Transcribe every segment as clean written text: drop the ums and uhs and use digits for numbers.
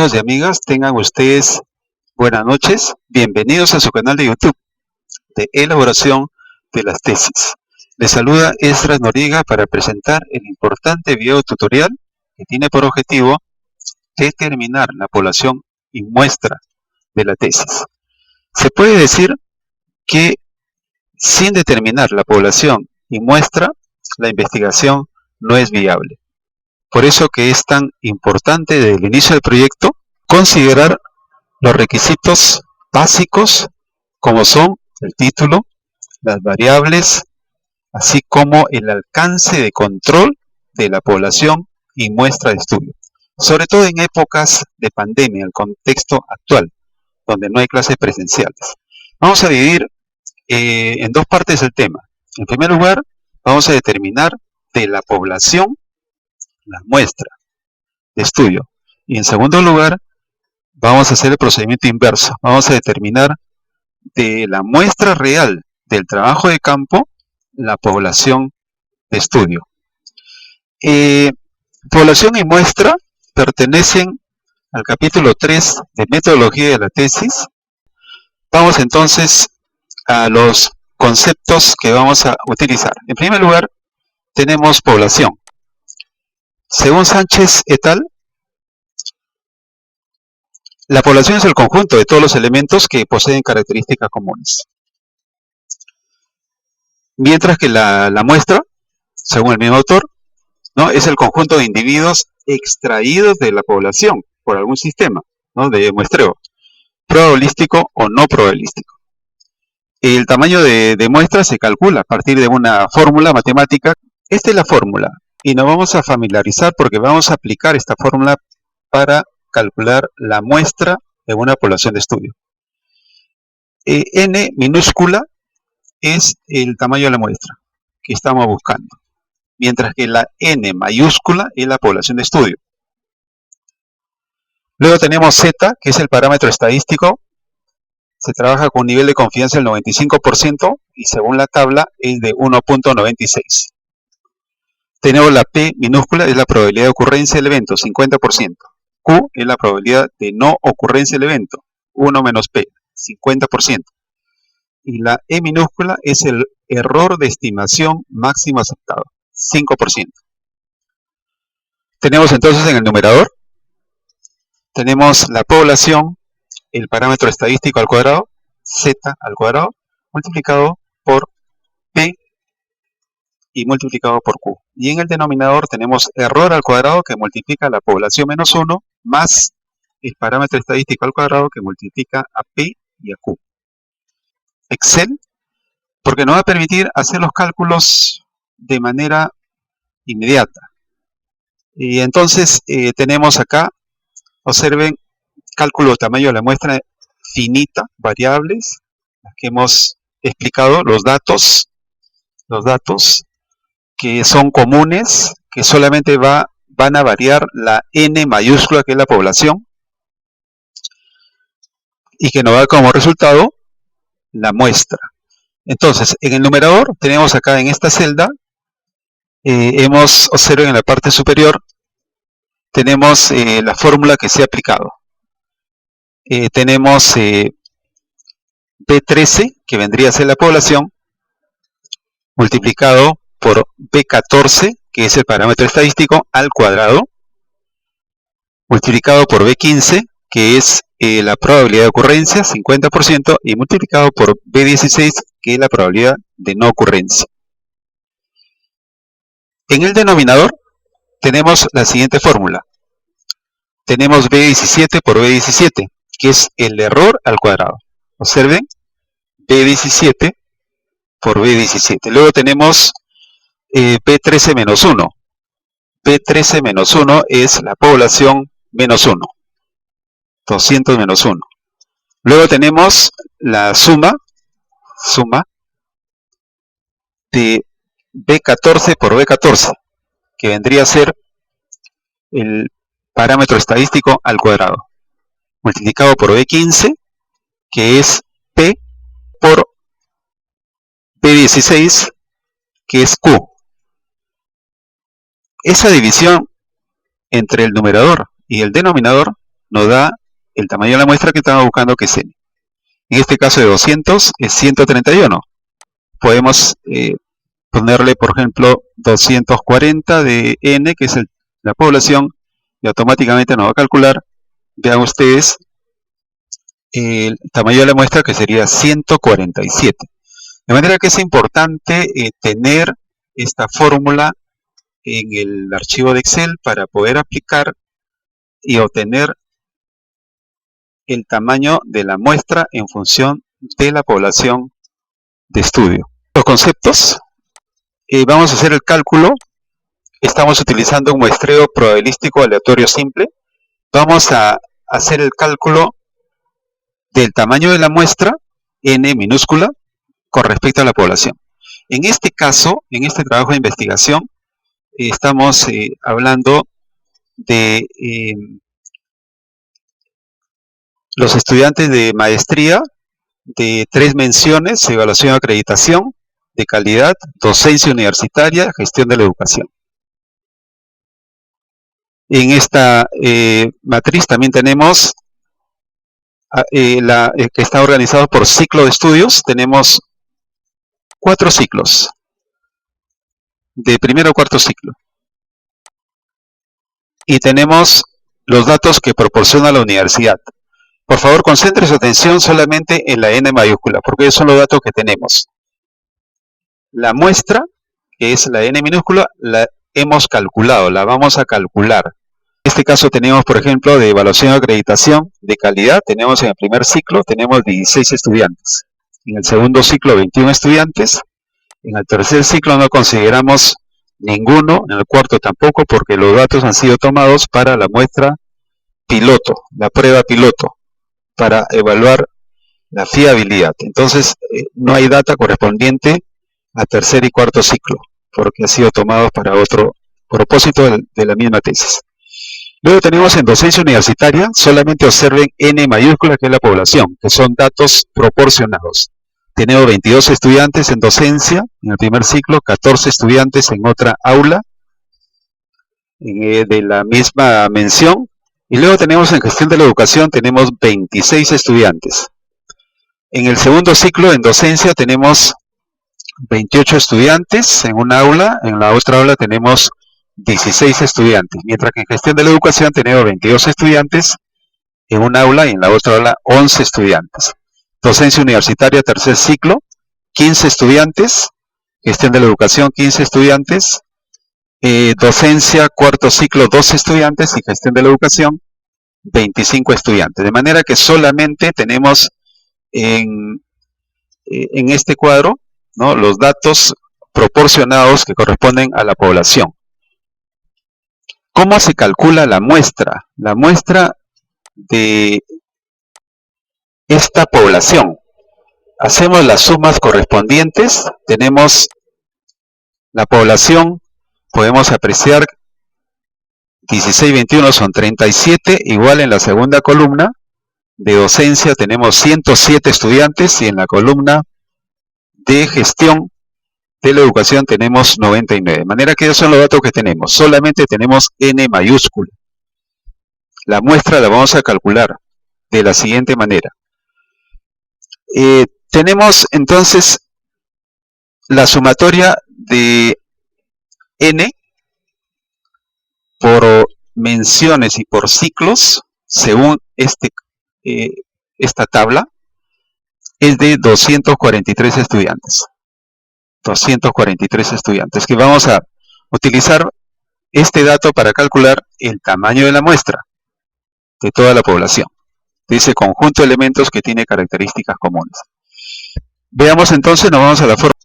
amigos y amigas, tengan ustedes buenas noches. Bienvenidos a su canal de YouTube de elaboración de las tesis. Les saluda Esdras Noriega para presentar el importante video tutorial que tiene por objetivo determinar la población y muestra de la tesis. Se puede decir que sin determinar la población y muestra, la investigación no es viable. Por eso que es tan importante desde el inicio del proyecto considerar los requisitos básicos como son el título, las variables, así como el alcance de control de la población y muestra de estudio. Sobre todo en épocas de pandemia, el contexto actual, donde no hay clases presenciales. Vamos a dividir en dos partes el tema. En primer lugar, vamos a determinar de la población la muestra de estudio. Y en segundo lugar, vamos a hacer el procedimiento inverso. Vamos a determinar de la muestra real del trabajo de campo la población de estudio. Población y muestra pertenecen al capítulo 3 de metodología de la tesis. Vamos entonces a los conceptos que vamos a utilizar. En primer lugar, tenemos población. Según Sánchez et al., la población es el conjunto de todos los elementos que poseen características comunes. Mientras que la muestra, según el mismo autor, ¿no?, es el conjunto de individuos extraídos de la población por algún sistema, ¿no?, de muestreo, probabilístico o no probabilístico. El tamaño de muestra se calcula a partir de una fórmula matemática. Esta es la fórmula y nos vamos a familiarizar porque vamos a aplicar esta fórmula para calcular la muestra de una población de estudio. N minúscula es el tamaño de la muestra que estamos buscando, mientras que la N mayúscula es la población de estudio. Luego tenemos Z, que es el parámetro estadístico. Se trabaja con un nivel de confianza del 95% y según la tabla es de 1.96. Tenemos la P minúscula, es la probabilidad de ocurrencia del evento, 50%. Q es la probabilidad de no ocurrencia del evento, 1 menos P, 50%. Y la E minúscula es el error de estimación máximo aceptado, 5%. Tenemos entonces en el numerador, tenemos la población, el parámetro estadístico al cuadrado, Z al cuadrado, multiplicado por P y multiplicado por Q. Y en el denominador tenemos error al cuadrado que multiplica la población menos 1 más el parámetro estadístico al cuadrado que multiplica a P y a Q. Excel, porque nos va a permitir hacer los cálculos de manera inmediata. Y entonces tenemos acá, observen, cálculo de tamaño de la muestra finita, variables, las que hemos explicado, los datos que son comunes, que solamente van a variar la N mayúscula, que es la población, y que nos da como resultado la muestra. Entonces, en el numerador tenemos acá en esta celda, observen en la parte superior, tenemos la fórmula que se ha aplicado. Tenemos B13, que vendría a ser la población, multiplicado por B14, que es el parámetro estadístico, al cuadrado, multiplicado por B15, que es la probabilidad de ocurrencia, 50%, y multiplicado por B16, que es la probabilidad de no ocurrencia. En el denominador tenemos la siguiente fórmula. Tenemos B17 por B17, que es el error al cuadrado. Observen, B17 por B17. Luego tenemos B13 menos 1. B13 menos 1 es la población menos 1. 200 menos 1. Luego tenemos la suma de B14 por B14, que vendría a ser el parámetro estadístico al cuadrado, multiplicado por B15, que es P, por B16, que es Q. Esa división entre el numerador y el denominador nos da el tamaño de la muestra que estamos buscando, que es n. En este caso de 200 es 131. Podemos ponerle, por ejemplo, 240 de n, que es la población, y automáticamente nos va a calcular, vean ustedes, el tamaño de la muestra, que sería 147. De manera que es importante tener esta fórmula en el archivo de Excel para poder aplicar y obtener el tamaño de la muestra en función de la población de estudio. Los conceptos, vamos a hacer el cálculo. Estamos utilizando un muestreo probabilístico aleatorio simple. Vamos a hacer el cálculo del tamaño de la muestra, n minúscula, con respecto a la población. En este caso, en este trabajo de investigación, estamos hablando de los estudiantes de maestría de 3 menciones: evaluación y acreditación, de calidad, docencia universitaria, gestión de la educación. En esta matriz también tenemos que está organizado por ciclo de estudios. Tenemos 4 ciclos, de primero a cuarto ciclo. Y tenemos los datos que proporciona la universidad. Por favor, concentre su atención solamente en la N mayúscula, porque esos son los datos que tenemos. La muestra, que es la N minúscula, la hemos calculado, la vamos a calcular. En este caso tenemos, por ejemplo, de evaluación y acreditación de calidad, tenemos en el primer ciclo, tenemos 16 estudiantes. En el segundo ciclo, 21 estudiantes. En el tercer ciclo no consideramos ninguno, en el cuarto tampoco, porque los datos han sido tomados para la muestra piloto, la prueba piloto, para evaluar la fiabilidad. Entonces, no hay data correspondiente a tercer y cuarto ciclo, porque ha sido tomado para otro propósito de la misma tesis. Luego tenemos en docencia universitaria, solamente observen N mayúscula, que es la población, que son datos proporcionados. Tenemos 22 estudiantes en docencia, en el primer ciclo, 14 estudiantes en otra aula, de la misma mención. Y luego tenemos en gestión de la educación, tenemos 26 estudiantes. En el segundo ciclo, en docencia, tenemos 28 estudiantes en una aula, en la otra aula tenemos 16 estudiantes, mientras que en gestión de la educación tenemos 22 estudiantes en una aula y en la otra aula 11 estudiantes. Docencia universitaria, tercer ciclo, 15 estudiantes, gestión de la educación, 15 estudiantes, docencia, cuarto ciclo, 12 estudiantes y gestión de la educación, 25 estudiantes. De manera que solamente tenemos en este cuadro, ¿no?, los datos proporcionados que corresponden a la población. ¿Cómo se calcula la muestra? La muestra de esta población. Hacemos las sumas correspondientes. Tenemos la población, podemos apreciar 16, 21 son 37, igual en la segunda columna de docencia tenemos 107 estudiantes y en la columna de gestión de la educación tenemos 99. De manera que esos son los datos que tenemos. Solamente tenemos N mayúscula. La muestra la vamos a calcular de la siguiente manera. Tenemos entonces la sumatoria de N por menciones y por ciclos, según esta tabla, es de 243 estudiantes. 243 estudiantes, que vamos a utilizar este dato para calcular el tamaño de la muestra de toda la población, de ese conjunto de elementos que tiene características comunes. Veamos entonces, nos vamos a la forma.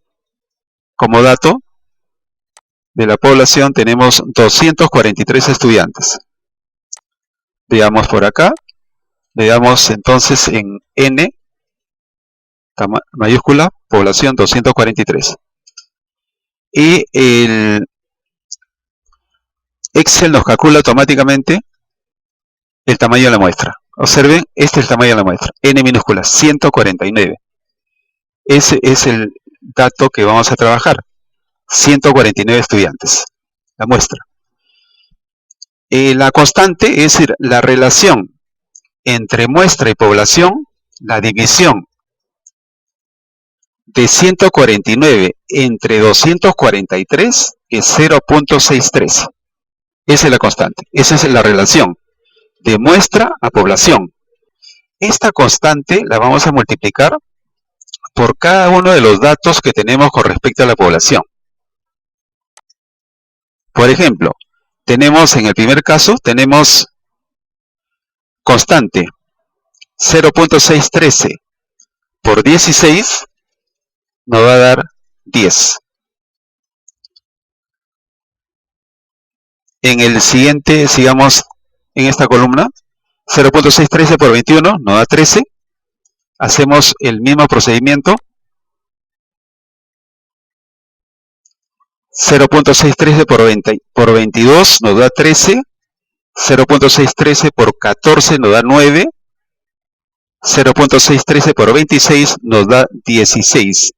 Como dato de la población tenemos 243 estudiantes. Veamos por acá, le damos entonces en N, mayúscula, población 243. Y el Excel nos calcula automáticamente el tamaño de la muestra. Observen, este es el tamaño de la muestra, N minúscula, 149. Ese es el dato que vamos a trabajar, 149 estudiantes, la muestra. La constante, es decir, la relación entre muestra y población, la división de 149 entre 243 es 0.63. Esa es la constante, esa es la relación de muestra a población. Esta constante la vamos a multiplicar por cada uno de los datos que tenemos con respecto a la población. Por ejemplo, tenemos en el primer caso, tenemos constante 0.613 por 16 nos va a dar 10. En el siguiente, sigamos en esta columna, 0.613 por 21 nos da 13. Hacemos el mismo procedimiento. 0.613 por 22 nos da 13. 0.613 por 14 nos da 9. 0.613 por 26 nos da 16.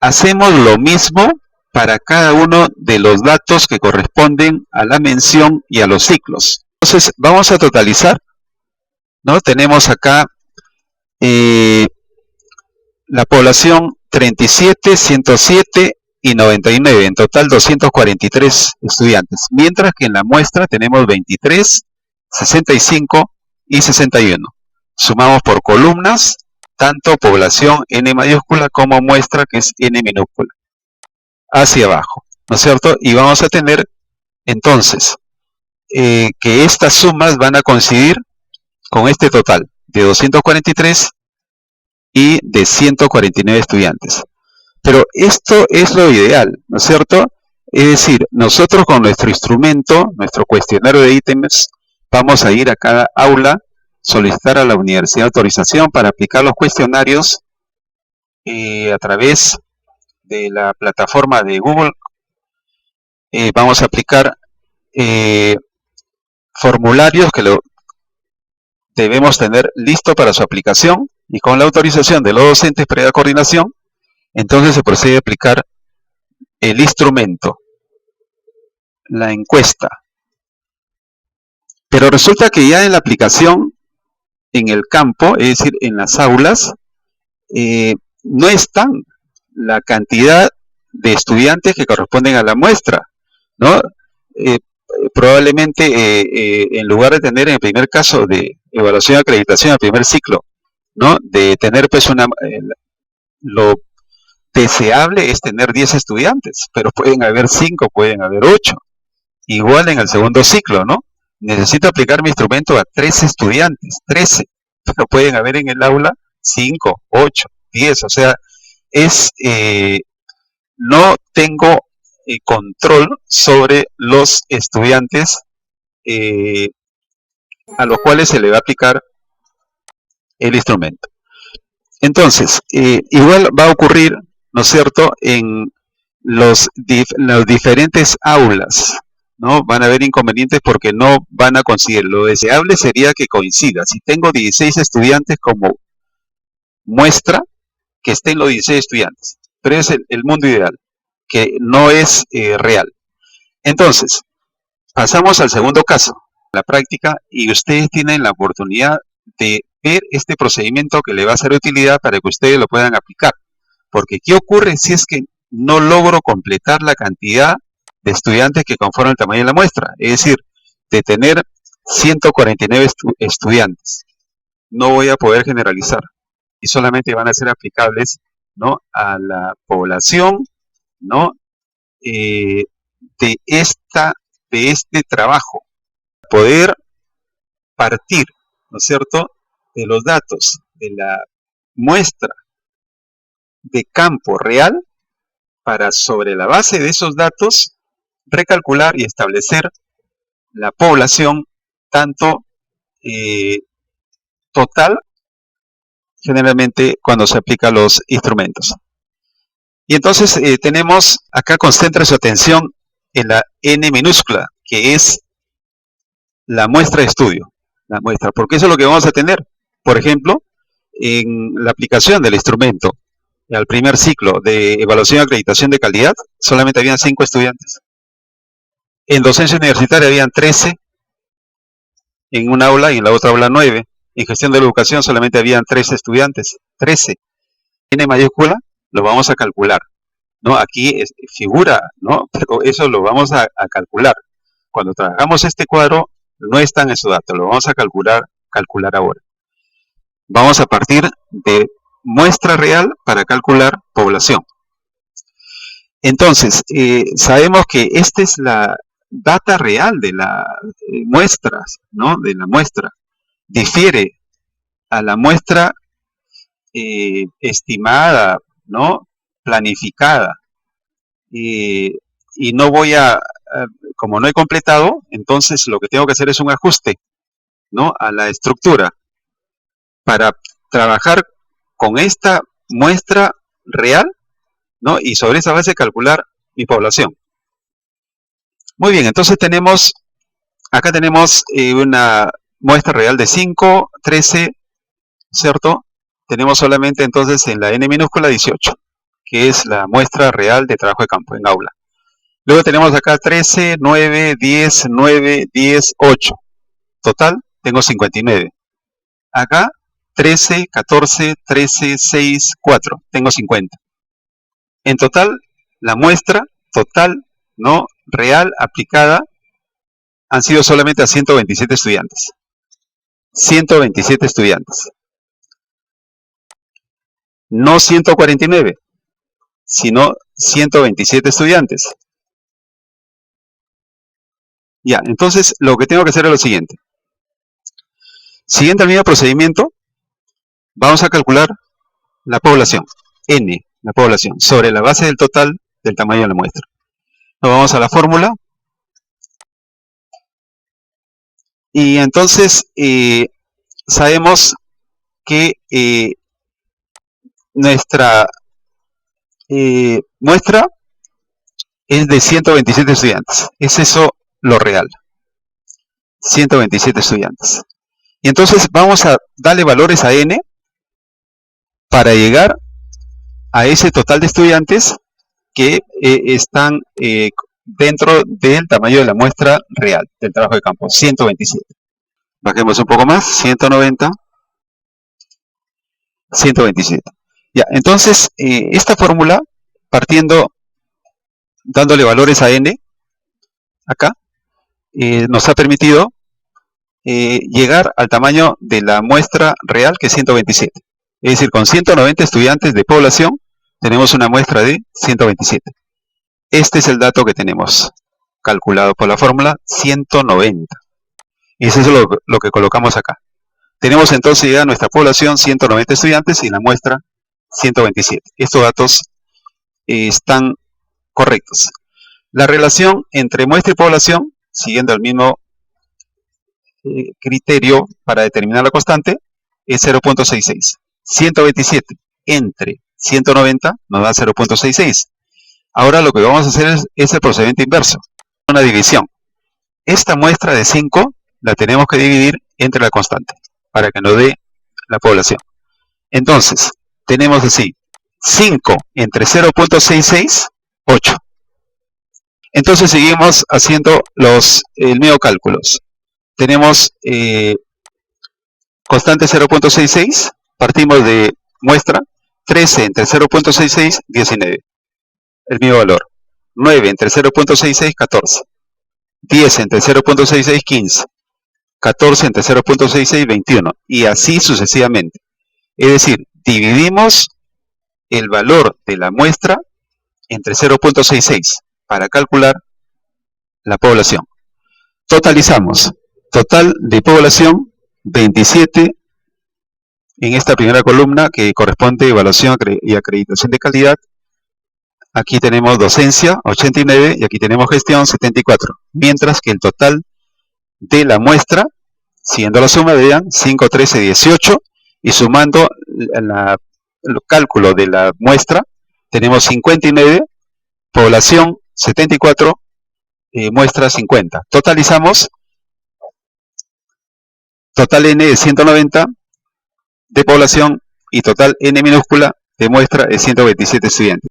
Hacemos lo mismo para cada uno de los datos que corresponden a la mención y a los ciclos. Entonces, vamos a totalizar, ¿no? Tenemos acá la población 37, 107 y 99, en total 243 estudiantes, mientras que en la muestra tenemos 23, 65 y 61. Sumamos por columnas, tanto población N mayúscula como muestra, que es N minúscula, hacia abajo, ¿no es cierto? Y vamos a tener, entonces, que estas sumas van a coincidir con este total de 243 y de 149 estudiantes. Pero esto es lo ideal, ¿no es cierto? Es decir, nosotros con nuestro instrumento, nuestro cuestionario de ítems, vamos a ir a cada aula, solicitar a la universidad autorización para aplicar los cuestionarios a través de la plataforma de Google. Vamos a aplicar formularios que lo debemos tener listo para su aplicación, y con la autorización de los docentes previa coordinación, entonces se procede a aplicar el instrumento, la encuesta. Pero resulta que ya en la aplicación, en el campo, es decir, en las aulas, no están la cantidad de estudiantes que corresponden a la muestra, ¿no? Probablemente en lugar de tener en el primer caso de evaluación y acreditación, el primer ciclo, ¿no? De tener pues lo deseable es tener 10 estudiantes, pero pueden haber 5, pueden haber 8. Igual en el segundo ciclo, ¿no? Necesito aplicar mi instrumento a 13 estudiantes, 13, pero pueden haber en el aula 5, 8, 10, o sea, no tengo control sobre los estudiantes a los cuales se le va a aplicar el instrumento. Entonces, igual va a ocurrir, ¿no es cierto?, en las diferentes aulas, ¿no? Van a haber inconvenientes porque no van a coincidir. Lo deseable sería que coincida. Si tengo 16 estudiantes como muestra, que estén los 16 estudiantes. Pero es el mundo ideal, que no es real. Entonces, pasamos al segundo caso, la práctica, y ustedes tienen la oportunidad de ver este procedimiento que le va a ser de utilidad para que ustedes lo puedan aplicar. Porque, ¿qué ocurre si es que no logro completar la cantidad de estudiantes que conforman el tamaño de la muestra? Es decir, de tener 149 estudiantes, no voy a poder generalizar y solamente van a ser aplicables, ¿no?, a la población, ¿no?, de este trabajo. Poder partir, ¿no es cierto?, de los datos de la muestra de campo real para, sobre la base de esos datos, recalcular y establecer la población tanto total, generalmente cuando se aplican los instrumentos. Y entonces tenemos acá, concentra su atención en la N minúscula, que es la muestra de estudio. La muestra, porque eso es lo que vamos a tener. Por ejemplo, en la aplicación del instrumento al primer ciclo de evaluación y acreditación de calidad, solamente habían 5 estudiantes. En docencia universitaria habían 13 en una aula y en la otra aula 9. En gestión de la educación solamente habían 13 estudiantes, 13. N mayúscula lo vamos a calcular, ¿no? Aquí figura, ¿no? Pero eso lo vamos a calcular. Cuando trabajamos este cuadro, no está en su dato, lo vamos a calcular ahora. Vamos a partir de muestra real para calcular población. Entonces, sabemos que esta es la data real de las muestras, ¿no? De la muestra. Difiere a la muestra estimada, ¿no? Planificada. Y no voy como no he completado, entonces lo que tengo que hacer es un ajuste, ¿no? A la estructura para trabajar con esta muestra real, ¿no? Y sobre esa base calcular mi población. Muy bien, entonces acá tenemos una muestra real de 5, 13, ¿cierto? Tenemos solamente entonces en la n minúscula 18, que es la muestra real de trabajo de campo en aula. Luego tenemos acá 13, 9, 10, 9, 10, 8. Total, tengo 59. Acá 13, 14, 13, 6, 4. Tengo 50. En total, la muestra total, ¿no? Real, aplicada, han sido solamente a 127 estudiantes. 127 estudiantes. No 149, sino 127 estudiantes. Ya, entonces lo que tengo que hacer es lo siguiente. Siguiendo el mismo procedimiento, vamos a calcular la población, N, la población, sobre la base del total del tamaño de la muestra. Nos vamos a la fórmula. Y entonces sabemos que nuestra muestra es de 127 estudiantes. Es eso lo real. 127 estudiantes. Y entonces vamos a darle valores a N para llegar a ese total de estudiantes que están dentro del tamaño de la muestra real del trabajo de campo, 127. Bajemos un poco más, 190, 127. Ya, entonces, esta fórmula, dándole valores a N, acá, nos ha permitido llegar al tamaño de la muestra real, que es 127. Es decir, con 190 estudiantes de población, tenemos una muestra de 127. Este es el dato que tenemos calculado por la fórmula 190. Y eso es lo que colocamos acá. Tenemos entonces ya nuestra población 190 estudiantes y la muestra 127. Estos datos están correctos. La relación entre muestra y población, siguiendo el mismo criterio para determinar la constante, es 0.66. 127 entre 190 nos da 0.66. Ahora lo que vamos a hacer es el procedimiento inverso, una división. Esta muestra de 5 la tenemos que dividir entre la constante para que nos dé la población. Entonces, tenemos así, 5 entre 0.66, 8. Entonces seguimos haciendo el mismo cálculos. Tenemos constante 0.66, partimos de muestra, 13 entre 0.66, 19. El mismo valor. 9 entre 0.66, 14. 10 entre 0.66, 15. 14 entre 0.66, 21. Y así sucesivamente. Es decir, dividimos el valor de la muestra entre 0.66 para calcular la población. Totalizamos. Total de población, 27 en esta primera columna que corresponde a evaluación y acreditación de calidad. Aquí tenemos docencia, 89, y aquí tenemos gestión, 74. Mientras que el total de la muestra, siguiendo la suma, vean, 5, 13, 18, y sumando el cálculo de la muestra, tenemos 59, población 74, muestra 50. Totalizamos, total N de 190 de población y total N minúscula de muestra de 127 estudiantes.